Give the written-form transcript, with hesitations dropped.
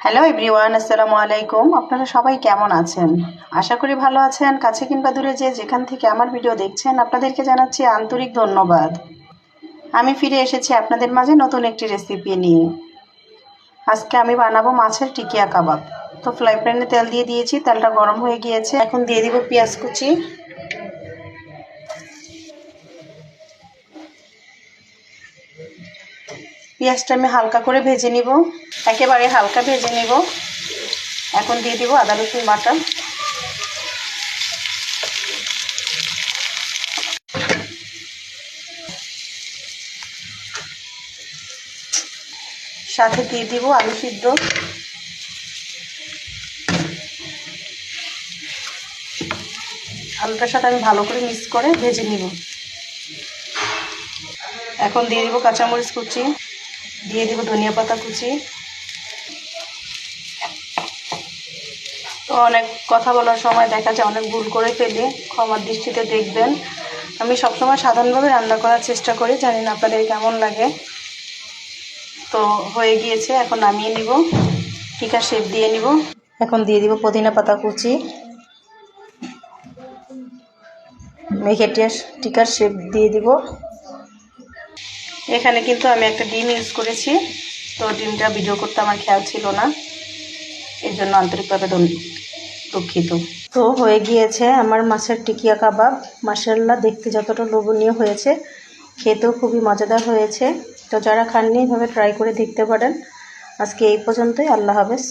Hello everyone, আসসালামু আলাইকুম। আপনারা সবাই কেমন আছেন? আশা করি ভালো আছেন। কাছে কিংবা দূরে যেখান থেকে আমার ভিডিও দেখছেন, আপনাদেরকে জানাচ্ছি আন্তরিক ধন্যবাদ। আমি ফিরে এসেছি আপনাদের মাঝে নতুন একটি রেসিপি নিয়ে। আজকে আমি বানাবো মাছের টিকিয়া কাবাব। তো ফ্রাই প্যানে তেল দিয়ে দিয়েছি, তেলটা গরম হয়ে গিয়েছে। এখন দিয়ে দিব পেঁয়াজ কুচি, পেঁয়াজটা আমি হালকা করে ভেজে নিব, একেবারে হালকা ভেজে নিব। এখন দিয়ে দিব আদা রসুন বাটা, সাথে দিয়ে দিব আলু সিদ্ধ, আলুটার সাথে আমি ভালো করে মিক্স করে ভেজে নিব। এখন দিয়ে দিব কাঁচামরিচ কুচি, দিয়ে দিব ধনিয়া পাতা কুচি। তো অনেক কথা বলার সময় দেখা যায় অনেক ভুল করে ফেলি, ক্ষমার দৃষ্টিতে দেখবেন। আমি সবসময় সাধারণভাবে রান্না করার চেষ্টা করি, জানি না আপনাদের কেমন লাগে। তো হয়ে গিয়েছে, এখন নামিয়ে নিব, টিকা শেপ দিয়ে নিব। এখন দিয়ে দিব পুদিনা পাতা কুচি, মেখে টিকার শেপ দিয়ে দিব। এখানে কিন্তু আমি একটা ডিম ইউজ করেছি, তো ডিমটা ভিডিও করতে আমার খেয়াল ছিল না, এর জন্য আন্তরিকভাবে দুঃখিত। তো হয়ে গিয়েছে আমার মাছের টিকিয়া কাবাব। মাশাআল্লাহ, দেখতে যতটা লোভনীয় হয়েছে, খেতেও খুবই মজাদার হয়েছে। তো যারা খাননি এভাবে ট্রাই করে দেখতে পারেন। আজকে এই পর্যন্তই। আল্লাহ হাফেজ।